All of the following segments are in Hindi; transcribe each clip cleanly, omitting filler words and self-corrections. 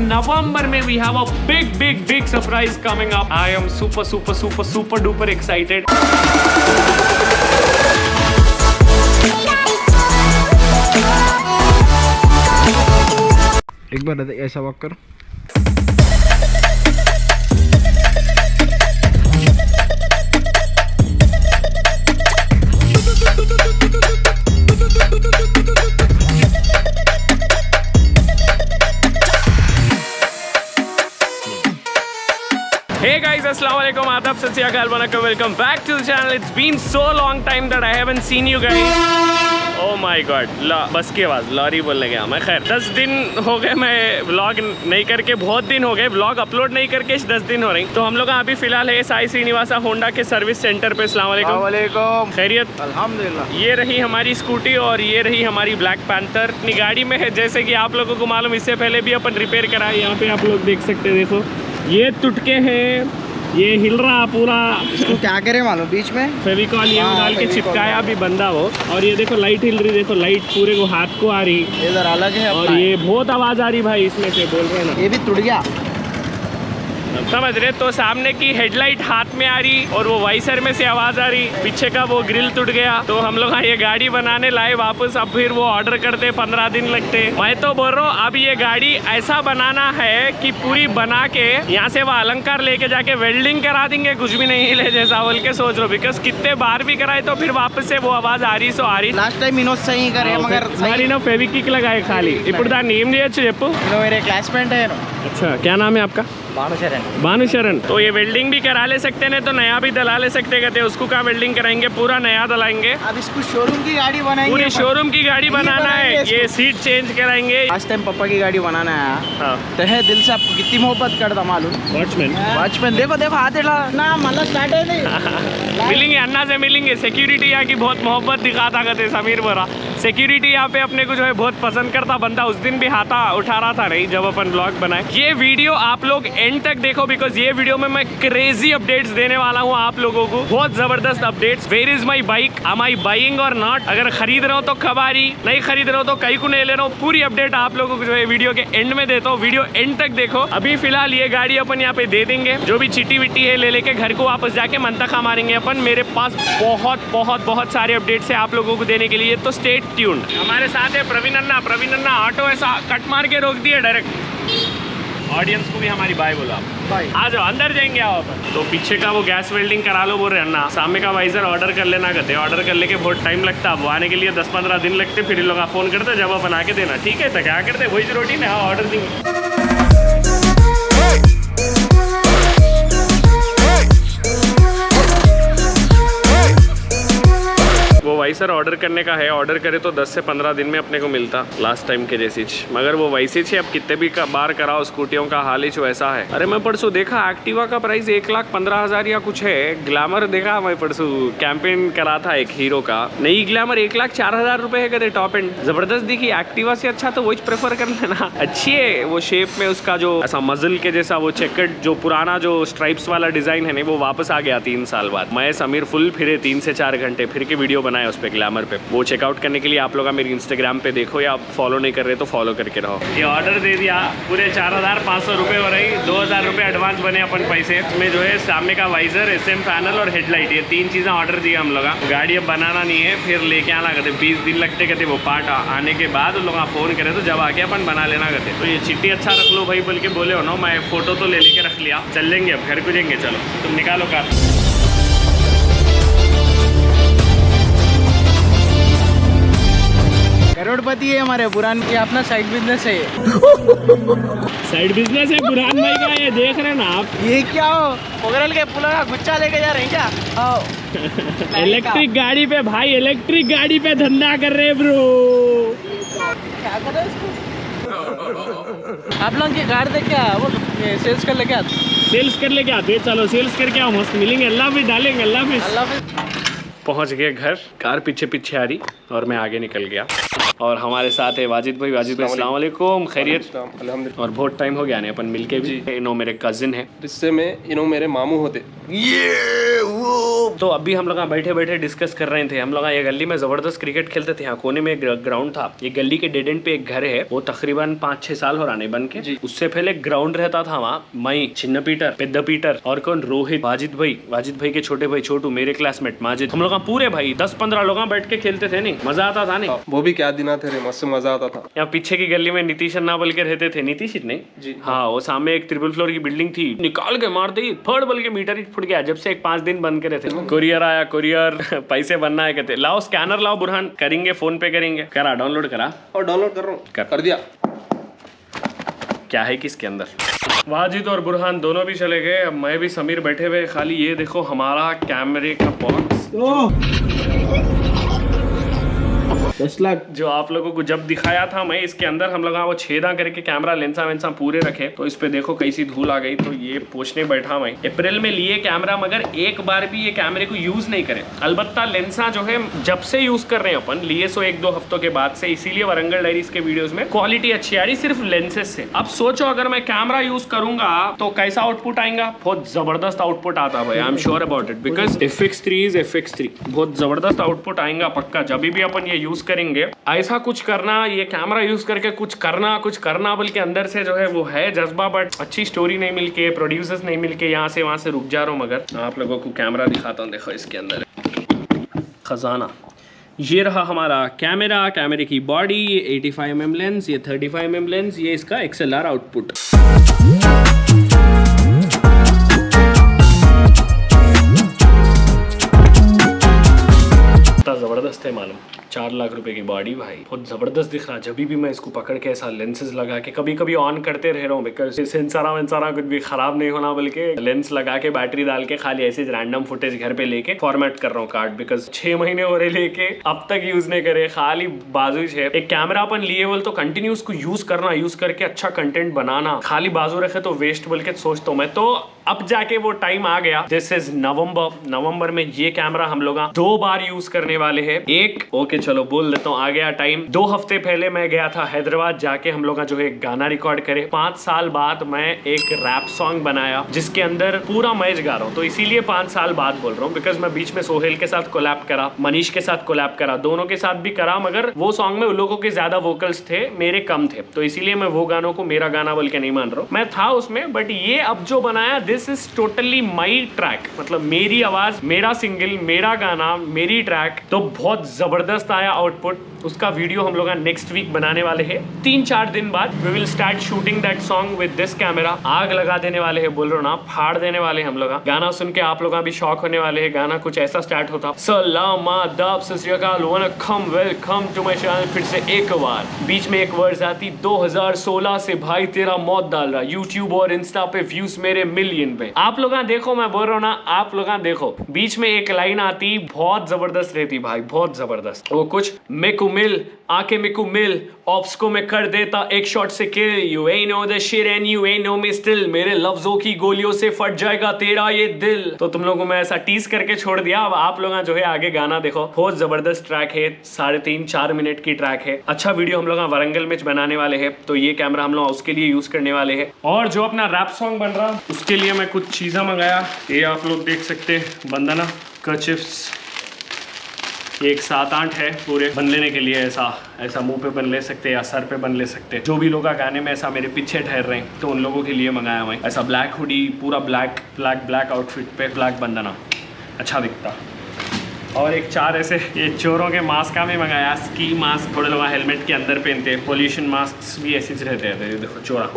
November में we have a big surprise coming up. I am super duper excited. एक बार ऐसा वॉक करो। Hey guys, assalamu alaikum, आदाब, सत Shri Akal, Vanakkam, welcome back to the channel. It's been so long time that I haven't seen you guys. Oh my God, बस की आवाज़, लॉरी बोलने गया मैं। खैर 10 दिन हो गए मैं व्लॉग नहीं करके, बहुत दिन हो गए व्लॉग अपलोड नहीं करके, 10 दिन हो रही। तो हम लोग अभी फिलहाल है साई श्रीनिवासा होंडा के सर्विस सेंटर पे। अस्सलाम वालेकुम। खैरियत? अल्हम्दुलिल्लाह। ये रही हमारी स्कूटी और ये रही हमारी ब्लैक पैंथर। अपनी गाड़ी में है, जैसे कि आप लोगों को मालूम, इससे पहले भी अपन रिपेयर कराए। यहाँ पे आप लोग देख सकते हैं, देखो ये टुटके हैं, ये हिल रहा पूरा। इसको क्या करे मालूम, बीच में फेविकॉल ये डाल के चिपकाया भी बंदा वो। और ये देखो लाइट हिल रही, देखो लाइट पूरे को हाथ को आ रही, इधर अलग है। और ये बहुत आवाज आ रही भाई इसमें से, बोल रहे ना। ये भी टूट गया, समझ रहे? तो सामने की हेडलाइट हाथ में आ रही और वो वाइसर में से आवाज आ रही, पीछे का वो ग्रिल टूट गया। तो हम लोग ये गाड़ी बनाने लाए वापस। अब फिर वो ऑर्डर करते 15 दिन लगते। मैं तो बोल रहा हूँ अब ये गाड़ी ऐसा बनाना है कि पूरी बना के यहाँ से वो अलंकार लेके जाके वेल्डिंग करा देंगे, कुछ भी नहीं हिले जैसा बोल के सोच रहा। बिकॉज कितने बार भी कराए तो फिर वापस से वो आवाज आ रही, सो आ रही। लास्ट टाइम इनो सही करे मगर सही ना, फेविक्विक लगाए खाली। ఇప్పుడు దాని నేమ్ చేయొచ్చు చెప్పు। मेरे क्लासमेट है। अच्छा, क्या नाम है आपका? भानुशरण। तो ये वेल्डिंग भी करा ले सकते हैं, तो नया भी दला ले सकते कहते। उसको क्या वेल्डिंग कराएंगे, पूरा नया दलाएंगे। अब इसको शोरूम की गाड़ी बनाएंगे, पूरी शोरूम की गाड़ी बनाना है। ये सीट चेंज कराएंगे। लास्ट टाइम पापा की गाड़ी बनाना है। तहे दिल से आपको कितनी मोहब्बत करता मालूम। वॉचमैन देखो देखो हाथ ना मतलब स्टार्ट है नहीं। मिलेंगे अन्ना से, मिलेंगे। सिक्योरिटी यहाँ की बहुत मोहब्बत दिखाता कहते समीर बोरा। सिक्योरिटी यहाँ पे अपने को जो है बहुत पसंद करता बंदा। उस दिन भी हाथा उठा रहा था नहीं जब अपन ब्लॉग बनाए। ये वीडियो आप लोग एंड तक देखो, बिकॉज ये वीडियो में मैं क्रेजी अपडेट्स देने वाला हूँ आप लोगों को, बहुत जबरदस्त updates. Where is my bike, am I buying और नॉट, अगर खरीद रहा हूँ तो कब आ रही, नहीं खरीद रहा हूँ तो कहीं को नहीं ले रहा हूँ, पूरी अपडेट आप लोगों को जो है वीडियो के एंड में देता हूँ। वीडियो एंड तक देखो। अभी फिलहाल ये गाड़ी अपन यहाँ पे दे देंगे, जो भी चिट्टी विट्टी है ले लेके घर को वापस जाके मंतखा मारेंगे अपन। मेरे पास बहुत सारे अपडेट्स है आप लोगों को देने के लिए, तो स्टे ट्यून्ड। हमारे साथ है प्रवीण अन्ना। ऑटो ऐसा कट मार के रोक दिया डायरेक्ट। ऑडियंस को भी हमारी बाय बोलो आप। आ जाओ, अंदर जाएंगे आप अपन। तो पीछे का वो गैस वेल्डिंग करा लो बोल रहे अन्ना। सामने का वाइजर ऑर्डर कर लेना कहते। ऑर्डर कर लेके बहुत टाइम लगता, अब आने के लिए 10-15 दिन लगते। फिर लोग फोन करते जब अपन आके देना, ठीक है? तो क्या करते, वही रोटी ना ऑर्डर देंगे। वो वाइसर ऑर्डर करने का है, ऑर्डर करे तो 10 से 15 दिन में अपने को मिलता, लास्ट टाइम के जैसी। मगर वो वैसे ही अब कितने भी बार कराओ, स्कूटियों का हाल ही वैसा है। अरे मैं परसों देखा एक्टिवा का प्राइस 1,15,000 या कुछ है। ग्लैमर देखा मैं परसों, कैंपेन करा था एक हीरो का, नई ग्लैमर 1,04,000 रुपए है कहते, टॉप एंड। जबरदस्त दिखी। एक्टिवा से अच्छा तो वही प्रेफर कर लेना, अच्छी है वो शेप में। उसका जो ऐसा मजल के जैसा वो चेकर्ड जो पुराना जो स्ट्राइप्स वाला डिजाइन है, नहीं वो वापस आ गया 3 साल बाद। मैं समीर फुल फिरे 3 से 4 घंटे फिर के वीडियो बनाए उस पे, ग्लैमर पे। वो चेकआउट करने के लिए आप लोग मेरे इंस्टाग्राम पे देखो, या आप फॉलो नहीं कर रहे तो फॉलो करके रहो। ये ऑर्डर दे दिया, पूरे 4,500 रुपए हो रही। 2,000 रुपए एडवांस बने अपन पैसे। इसमें जो है सामने का वाइजर, SM पैनल और हेडलाइट, ये 3 चीजें ऑर्डर दिया हम लोग। गाड़ी अब बनाना नहीं है, फिर लेके आना कहते। 20 दिन लगते कहते वो पार्ट आने के बाद। उन लोग फोन करे तो जब आके अपन बना लेना कहते। तो ये चिट्ठी अच्छा रख लो भाई बोल के बोले हो ना, मैं फोटो तो ले लेके रख लिया। चल लेंगे अब, घर को जाएंगे। चलो तुम निकालो कार। करोड़पति है हमारे बुरान की, अपना साइड बिजनेस है। साइड बिजनेस है बुरहान भाई का, ये देख रहे ना आप। ये क्या हो, पोगरल के पुला का गुच्छा लेके जा रहे हैं क्या? इलेक्ट्रिक गाड़ी पे भाई, इलेक्ट्रिक गाड़ी पे धंधा कर रहे ब्रो। क्या कर रहे हैं आप लोग की गाड़ी देख क्या वो सेल्स कर लेके आते। सेल्स कर लेके आते, चलो सेल्स करके आओ, मस्त मिलेंगे। अल्लाह भी डालेंगे, अल्लाह भी। पहुंच गए घर, कार पीछे पीछे आ रही और मैं आगे निकल गया। और हमारे साथ है वाजिद भाई। वाजिद भाई अस्सलाम वालेकुम, खैरियत? अल्हम्दुलिल्लाह। और बहुत टाइम हो गया नहीं अपन मिलके भी। इनो मेरे कजिन है, रिश्ते में इनो मेरे मामू होते। तो अभी हम लोग बैठे बैठे डिस्कस कर रहे थे। हम लोग ये गली में जबरदस्त क्रिकेट खेलते थे। यहाँ कोने में एक ग्राउंड था। ये गली के डेड एंड पे एक घर है, वो तकरीबन 5-6 साल हो रहा नहीं बन के। उससे पहले ग्राउंड रहता था वहाँ। मई, चिन्न पीटर, पेद्दा पीटर और कौन, रोहित, वाजिद भाई के छोटे भाई छोटू, मेरे क्लासमेट माजिद, हम लोग पूरे भाई 10-15 लोग बैठ के खेलते थे। नहीं मजा आता था नहीं? वो भी क्या दिन थे रे, मस्त मजा आता था। यहाँ पीछे की गली में नीतीश अन्ना बोल के रहते थे। नीतीश नहीं जी, हाँ, वो सामने एक 3 फ्लोर की बिल्डिंग थी, निकाल के मार दी, फट बोल के मीटर ही फुट गया। जब से एक 5 दिन बंद करे थे। कुरियर आया, कुरियर पैसे बनना है कहते, लाओ स्कैनर लाओ बुरहान, करेंगे फोन पे करेंगे। करा, डाउनलोड करा और डाउनलोड कर रहा हूँ, कर दिया। क्या है किसके अंदर? वाजिद और बुरहान दोनों भी चले गए। अब मैं भी समीर बैठे हुए। खाली ये देखो हमारा कैमरे का बॉक्स 10 लाख जो आप लोगों को जब दिखाया था मैं, इसके अंदर हम लोग वो छेदा करके कैमरा लेंसा वेंसा पूरे रखे। तो इस पे देखो कैसी धूल आ गई। तो ये पूछने बैठा मैं, अप्रैल में लिए कैमरा, मगर एक बार भी ये कैमरे को यूज नहीं करे। अलबत्ता लेंसा जो है जब से यूज कर रहे हैं अपन, लिए सो 1-2 हफ्तों के बाद से, इसीलिए वरंगल डायरीज के वीडियोस में क्वालिटी अच्छी आ रही सिर्फ लेंसेज से। अब सोचो अगर मैं कैमरा यूज करूंगा तो कैसा आउटपुट आएगा? बहुत जबरदस्त आउटपुट आता है, I am sure about it, because FX3 is FX3, बहुत जबरदस्त आउटपुट आएगा पक्का। जब भी अपन ये यूज करेंगे ऐसा कुछ करना, ये कैमरा यूज करके कुछ करना बल्कि अंदर से जो है वो है जज्बा, बट अच्छी स्टोरी नहीं मिलके, प्रोड्यूसर्स नहीं मिलके, यहाँ से वहां से रुक जा रहा हूँ। मगर आप लोगों को कैमरा दिखाता हूँ, देखो इसके अंदर खजाना। ये रहा हमारा कैमरा, कैमरे की बॉडी, ये 85mm लेंस, ये 35mm लेंस, ये इसका XLR आउटपुट। जबरदस्त है मालूम, 4 लाख रुपए की बॉडी भाई, बहुत जबरदस्त दिख रहा। जब भी मैं इसको पकड़ के ऐसा लेंसेज लगा के कभी कभी ऑन करते रह रहा हूँ, बिकॉज सेंसरा कुछ भी खराब नहीं होना, बल्कि लेंस लगा के बैटरी डाल के खाली ऐसे रैंडम फुटेज घर पे लेके फॉर्मेट कर रहा हूँ कार्ड, बिकॉज 6 महीने हो रहे लेके अब तक यूज नहीं करे, खाली बाजू है। एक कैमरा अपन लिए बोल तो कंटिन्यू उसको यूज करना, यूज करके अच्छा कंटेंट बनाना, खाली बाजू रखे तो वेस्ट बोल के सोचता हूँ मैं। तो अब जाके वो टाइम आ गया। दिस इज नवंबर में ये कैमरा हम लोग 2 बार यूज करने वाले हैं। एक ओके चलो बोल देता हूँ, आ गया टाइम। 2 हफ्ते पहले मैं गया था हैदराबाद, जाके हम लोग जो है गाना रिकॉर्ड करे। 5 साल बाद मैं एक रैप सॉन्ग बनाया जिसके अंदर पूरा मैच गा रहा हूँ। तो इसीलिए 5 साल बाद बोल रहा हूँ, बिकॉज मैं बीच में सोहेल के साथ कोलैब करा, मनीष के साथ कोलैब करा, दोनों के साथ भी करा, मगर वो सॉन्ग में उन लोगों के ज्यादा वोकल्स थे, मेरे कम थे। तो इसीलिए मैं वो गानों को मेरा गाना बोल के नहीं मान रहा हूँ, मैं था उसमें। बट ये अब जो बनाया, this is totally my track, मतलब मेरी आवाज, मेरा सिंगल, मेरा गाना, मेरी ट्रैक। तो बहुत जबरदस्त आया आउटपुट। उसका वीडियो हम लोग नेक्स्ट वीक बनाने वाले हैं। 3-4 दिन बाद we will start shooting that song with this camera. आग लगा देने वाले हैं, बोल रहा ना, फाड़ देने वाले हम लोग। गाना सुन के आप लोग भी शॉक होने वाले हैं। गाना कुछ ऐसा स्टार्ट होता, सलाम आदाब सत श्री अकाल वनकम वेलकम टू माय चैनल। फिर से एक बार बीच में एक वर्ड्स आती, 2016 से भाई तेरा मौत डाल रहा, यूट्यूब और इंस्टा पे व्यूज मेरे मिलियन पे। आप लोग देखो, मैं बोल रहा हूँ ना, आप लोग देखो, बीच में एक लाइन आती, बहुत जबरदस्त रहती भाई, बहुत जबरदस्त। वो कुछ मेको मिल आके मेको मिल, ऑप्स को मैं कर देता एक शॉट से किल, you ain't know the shit and you ain't know me still, मेरे लफ्जों की गोलियों से फट जाएगा तेरा ये दिल। तो तुम लोगों को मैं ऐसा टीज करके छोड़ दिया। अब आप लोग जो है आगे गाना देखो, बहुत जबरदस्त ट्रैक है, 3.5-4 मिनट की ट्रैक है। अच्छा वीडियो हम लोग वरंगल में बनाने वाले हैं, तो ये कैमरा हम लोग उसके लिए यूज करने वाले हैं। और जो अपना रैप सॉन्ग बन रहा, उसके लिए मैं कुछ चीजें मंगाया। ये आप लोग देख सकते हैं, बंदना, कर्चिफ्स, ये एक 7-8 है पूरे बन लेने के लिए। ऐसा मुंह पे बन ले सकते हैं या सर पे बन ले सकते हैं। जो भी लोग गाने में ऐसा मेरे पीछे ठहर रहे हैं, तो उन लोगों के लिए मंगाया मैं। ऐसा ब्लैक हुडी, पूरा ब्लैक आउटफिट पे ब्लैक बंदना, अच्छा दिखता। और एक 4 ऐसे ये चोरों के मास्क का भी मंगाया, स्की मास्क, थोड़े लोग हेलमेट के अंदर पहनते हैं, पोल्यूशन मास्क भी ऐसे रहते हैं। देखो चोरा,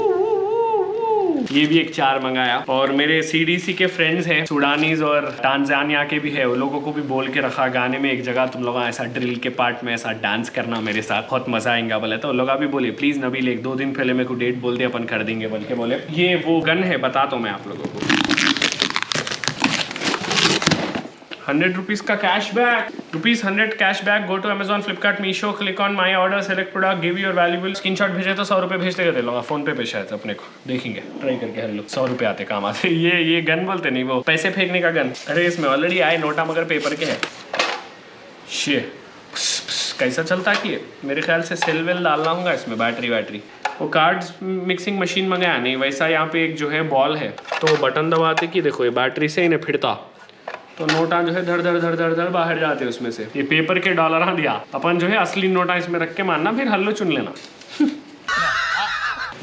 ये भी एक 4 मंगाया। और मेरे CDC के फ्रेंड्स हैं, सूडानीज और टांजानिया के भी है, उन लोगों को भी बोल के रखा, गाने में एक जगह तुम लोग ऐसा ड्रिल के पार्ट में ऐसा डांस करना मेरे साथ, बहुत मजा आएगा बोले। तो लोग भी बोले प्लीज नबील, 1-2 दिन पहले मेरे को डेट बोल दे, अपन कर देंगे बोल के बोले। ये वो गन है, बताता हूँ मैं आप लोगों को। 100 रुपीज का cashback, ₹100 cashback. Go to Amazon, Flipkart, Meesho, click on my order, select product, give your valuable screenshot भेजे तो 100 रुपए भेज देगा, दे लूंगा फोन पे शायद अपने को, देखेंगे ट्राई करके। हर लोग 100 रुपए आते काम आते। ये गन बोलते नहीं, वो पैसे फेंकने का गन। अरे इसमें ऑलरेडी आए नोटा, मगर पेपर के है। शे कैसा चलता है ये? मेरे ख्याल से सेल वेल डालना होगा इसमें, बैटरी। वो कार्ड्स मिक्सिंग मशीन मंगाया नहीं, वैसा यहाँ पे एक जो है बॉल है, तो बटन दबाते कि देखो ये बैटरी से इन्हें फिरता, तो नोटा जो है धड़ धड़ बाहर जाते उसमें से। ये पेपर के डॉलर दिया, अपन जो है असली नोटा इसमें रख के मानना, फिर हल्लो चुन लेना।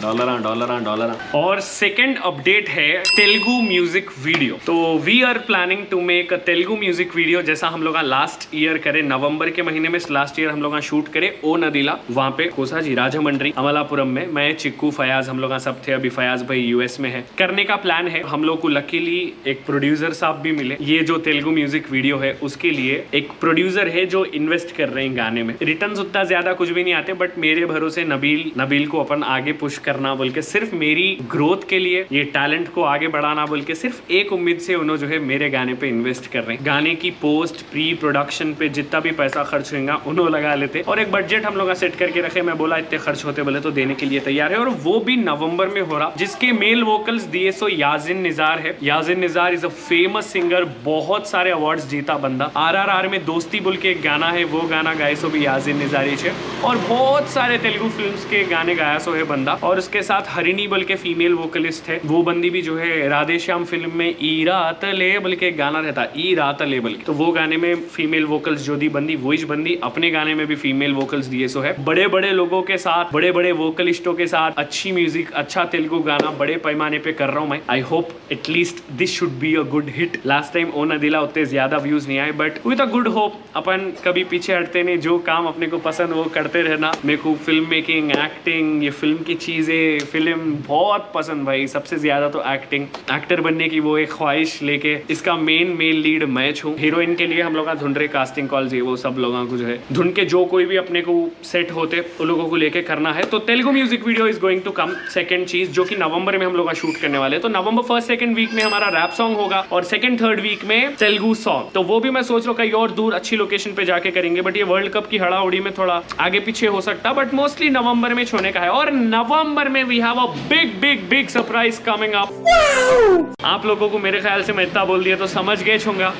डॉलर। और सेकंड अपडेट है तेलुगु म्यूजिक वीडियो। तो we are planning to make a Telugu music video, जैसा हम लोग लास्ट ईयर करे नवंबर के महीने में। लास्ट ईयर हम लोग शूट करे ओ नदीला, वहाँ पे कोसा जी राजमंड्री अमलापुरम में। मैं चिक्कू फयाज हम लोग सब थे, अभी फयाज भाई यूएस में है। करने का प्लान है हम लोग को। लकीली एक प्रोड्यूसर साहब भी मिले। ये जो तेलुगु म्यूजिक वीडियो है उसके लिए एक प्रोड्यूसर है जो इन्वेस्ट कर रहे हैं गाने में। रिटर्न्स उतना ज्यादा कुछ भी नहीं आते, बट मेरे भरोसे नबील को अपन आगे पुश करना बोल के, सिर्फ मेरी ग्रोथ के लिए, ये टैलेंट को आगे बढ़ाना बोल के, सिर्फ एक उम्मीद से उन्होंने जो है मेरे गाने पे इन्वेस्ट कर रहे हैं। गाने की पोस्ट प्री प्रोडक्शन पे जितना भी पैसा खर्च होगा उन्होंने लगा लेते, और एक बजट हम लोग सेट करके रखे। मैं बोला इतने खर्च होते बोले तो देने के लिए तैयार है, और वो भी नवंबर में हो रहा, जिसके मेल वोकल्स दिए सो याजिन निजार है। Yajin Nizar is a famous singer, बहुत सारे अवार्ड्स जीता बंदा। RRR में दोस्ती बोल के एक गाना है, वो गाना गाए सो भी याजिन निजारी है, और बहुत सारे तेलुगु फिल्म्स के गाने गाया सो है बंदा। और उसके साथ हरिणी बोल के फीमेल वोकलिस्ट है, वो बंदी भी जो है राधे श्याम फिल्म में ई रातले बोल के एक गाना रहता, ई रातले बोल के, तो वो गाने में फीमेल वोकल्स जो दी बंदी, वही बंदी अपने गाने में भी फीमेल वोकल्स दिए सो है। बड़े बड़े लोगों के साथ, बड़े बड़े वोकलिस्टों के साथ अच्छी म्यूजिक, अच्छा तेलुगु गाना बड़े पैमाने पे कर रहा हूँ मैं। I hope at least this should be a good hit. Last time ओ नदीला उतने ज्यादा व्यूज नहीं आए, but with a good hope अपन कभी पीछे हटते नहीं। जो काम अपने को पसंद वो करते रहना। मेरे को फिल्म मेकिंग, एक्टिंग, ये फिल्म की चीजें, फिल्म बहुत पसंद भाई। सबसे ज्यादा तो एक्टिंग, एक्टर बनने की वो एक ख्वाहिश लेके इसका मेन लीड मैं हूँ। हीरोइन के लिए हम लोग ढूंढ रहे, कास्टिंग कॉल्स ये वो सब लोगों को जो है ढूंढ के, जो कोई भी अपने को सेट होते उन लोगों को लेके करना है। तो Telugu music video is going to come. Second चीज जो कि नवंबर में हम लोग शूट करने वाले, तो नवंबर फर्स्ट सेकंड वीक में हमारा रैप सॉन्ग होगा, और सेकंड थर्ड वीक में तेलुगु सॉन्ग। तो वो भी मैं सोच रहा हूँ कहीं और दूर अच्छी लोकेशन पे जाके करेंगे, बट ये वर्ल्ड कप की हड़ाउड़ी में थोड़ा आगे पीछे हो सकता, बट मोस्टली नवंबर में छोड़ने का है। और नवंबर में we have a big surprise coming up. आप लोगों को मेरे ख्याल से मैं इतना बोल दिया तो समझ गए छूंगा,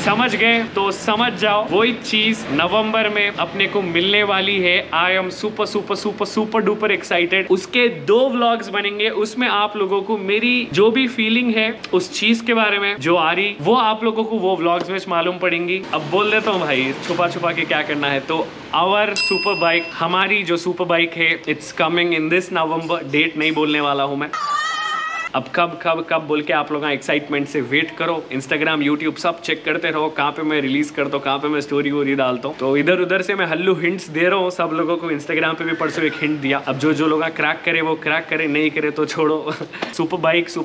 समझ गए तो समझ जाओ। वही चीज नवंबर में अपने को मिलने वाली है। I am super duper excited. उसके 2 व्लॉग्स बनेंगे, उसमें आप लोगों को मेरी जो भी फीलिंग है उस चीज के बारे में जो आ रही, वो आप लोगों को वो व्लॉग्स में मालूम पड़ेंगी। अब बोल देता हूँ भाई, छुपा के क्या करना है। तो आवर सुपर बाइक, हमारी जो सुपर बाइक है, it's coming in this November. Date नहीं बोलने वाला हूँ मैं। अब कब बोल के आप लोग एक्साइटमेंट से वेट करो। इंस्टाग्राम, यूट्यूब सब चेक करते रहो, कहाँ पे मैं रिलीज करता हूँ, कहाँ पे मैं स्टोरी वोरी डालता हूँ। तो इधर उधर से मैं हल्लू हिंट्स दे रहा हूँ सब लोगों को। इंस्टाग्राम पे भी परसों एक हिंट दिया। अब जो लोग क्रैक करे वो क्रैक करे, नहीं करे तो छोड़ो। सुपर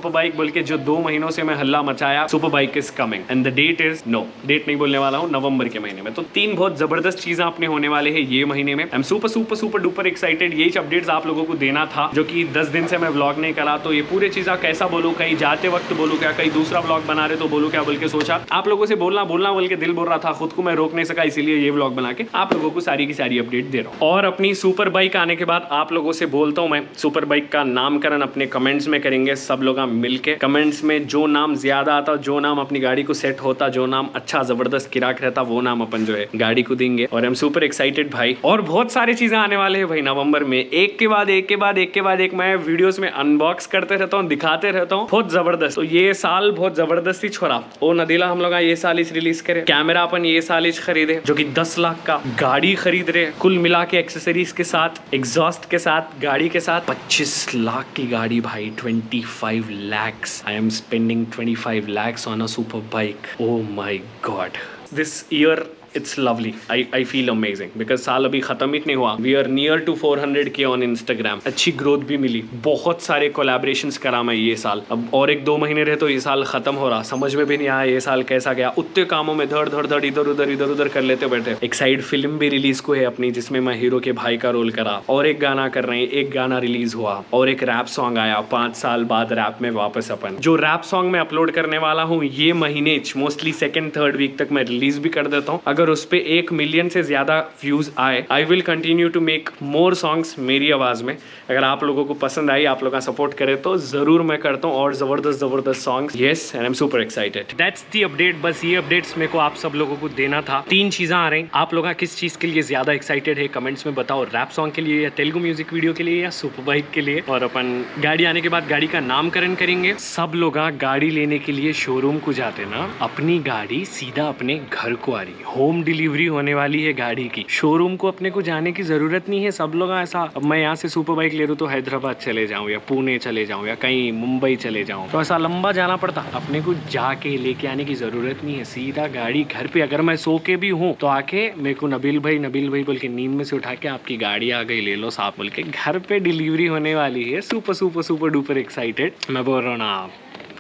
बाइक बोल के जो 2 महीनों से मैं हल्ला मचाया, super bike is coming and the date is, no date नहीं बोलने वाला हूँ, नवंबर के महीने में। तो 3 बहुत जबरदस्त चीजें अपने होने वाले हैं ये महीने में। I am super duper excited. यही अपडेट्स आप लोगों को देना था, जो कि 10 दिन से मैं व्लॉग नहीं करा। तो ये पूरे चीजें कैसा बोलूँ, कहीं जाते वक्त बोलूँ क्या, कहीं दूसरा व्लॉग बना रहे तो बोलूँ क्या बोल के सोचा। आप लोगों से बोलना बोल के दिल बोल रहा था, खुद को मैं रोक नहीं सका, इसीलिए ये व्लॉग बना के आप लोगों को सारी की सारी अपडेट दे रहा हूँ। और अपनी सुपर बाइक आने के बाद आप लोगों से बोलता हूँ, मैं सुपर बाइक का नामकरण अपने कमेंट्स में करेंगे सब लोग मिलके। कमेंट्स में जो नाम ज्यादा आता, जो नाम अपनी गाड़ी को सेट होता, जो नाम अच्छा जबरदस्त किराक रहता, वो नाम अपन जो है गाड़ी को देंगे। और आई एम सुपर एक्साइटेड भाई। और बहुत सारी चीजें आने वाले हैं भाई नवंबर में, एक के बाद एक मैं वीडियोस में अनबॉक्स करते रहता हूँ, दिखाते रहता हूँ, बहुत जबरदस्त। तो ये साल बहुत जबरदस्ती छोड़ा। ओ नदीला हम लोग ये साल रिलीज करे, कैमरा अपन ये साल खरीदे जो कि 10 लाख का, गाड़ी खरीद रहे कुल मिला के एक्सेसरीज के साथ, एग्जॉस्ट के साथ, गाड़ी के साथ 25 लाख की गाड़ी भाई, 25 lakhs। I am spending 25 lakhs on a super bike. Oh my god, this year it's lovely. I feel amazing because साल अभी खत्म ही नहीं हुआ। We are near to 400K on Instagram. अच्छी ग्रोथ भी मिली, बहुत सारे कोलैबोरेशंस करा मैं ये साल। अब और 1-2 महीने रहे तो ये साल खत्म हो रहा, समझ में भी नहीं आया ये साल कैसा गया। उतने कामों में धड़ इधर उधर कर लेते बैठे। एक साइड फिल्म भी रिलीज को है अपनी, जिसमें मैं हीरो के भाई का रोल करा, और एक गाना कर रहे हैं, एक गाना रिलीज हुआ, और एक रैप सॉन्ग आया 5 साल बाद रैप में वापस अपन। जो रैप सॉन्ग मैं अपलोड करने वाला हूँ ये महीने मोस्टली 2nd-3rd वीक तक मैं रिलीज भी कर देता हूँ। अगर अगर उस पर 1 मिलियन से ज़्यादा व्यूज़ आए, I will continue to make more songs मेरी आवाज़ में। अगर आप लोगों को पसंद आई, आप लोगों का सपोर्ट करे तो ज़रूर मैं करता हूँ और ज़बरदस्त songs. Yes, and I am super excited. That's the update. बस ये अपडेट्स मेरे को आप सब लोगों को देना था। 3 चीज़ें आ रही। आप लोग किस चीज़ के लिए ज़्यादा एक्साइटेड है कमेंट्स में बताओ, रैप सॉन्ग के लिए या तेलुगु म्यूजिक वीडियो के लिए या सुपर बाइक के लिए। और अपन गाड़ी आने के बाद गाड़ी का नामकरण करेंगे। सब लोग गाड़ी लेने के लिए शोरूम को जाते ना, अपनी गाड़ी सीधा अपने घर को आ रही, होम डिलीवरी होने वाली है गाड़ी की। शोरूम को अपने को जाने की जरूरत नहीं है। सब लोग ऐसा, अब मैं यहाँ से सुपर बाइक ले रहा हूँ तो हैदराबाद चले जाऊँ या पुणे चले जाऊँ या कहीं मुंबई चले जाऊँ, तो ऐसा लंबा जाना पड़ता। अपने को जाके लेके आने की जरूरत नहीं है, सीधा गाड़ी घर पे। अगर मैं सो के भी हूँ तो आके मेरे को नबील भाई बोल के नींद में से उठा के, आपकी गाड़ी आ गई, ले लो साहब बोल के घर पे डिलीवरी होने वाली है। Super duper excited. मैं बोल रहा हूँ ना,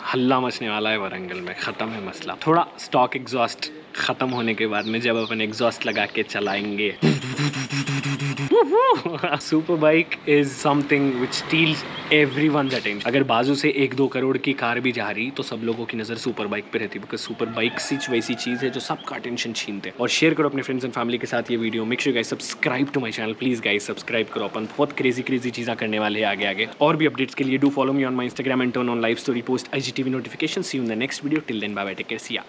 हल्ला मचने वाला है वरंगल में। खत्म है मसला। थोड़ा स्टॉक एग्जॉस्ट खत्म होने के बाद में जब अपन एग्जॉस्ट लगा के चलाएंगे, super bike is something which steals everyone's attention. अगर बाजू से 1-2 करोड़ की कार भी जा रही तो सब लोगों की नजर सुपर बाइक पे रहती, बिकॉज सुपर बाइक सिच वैसी चीज है जो सबका अटेंशन छीनते हैं। और शेयर करो अपने फ्रेंड्स एंड फैमिली के साथ ये video. Make sure guys subscribe to my channel, please guys subscribe करो। अपन बहुत क्रेजी चीज़ें करने वाले हैं आगे। और भी अपडेट्स के लिए do follow me on my Instagram and turn on live story post IGTV notification. See you in the next video. Till then bye bye, take care, see या।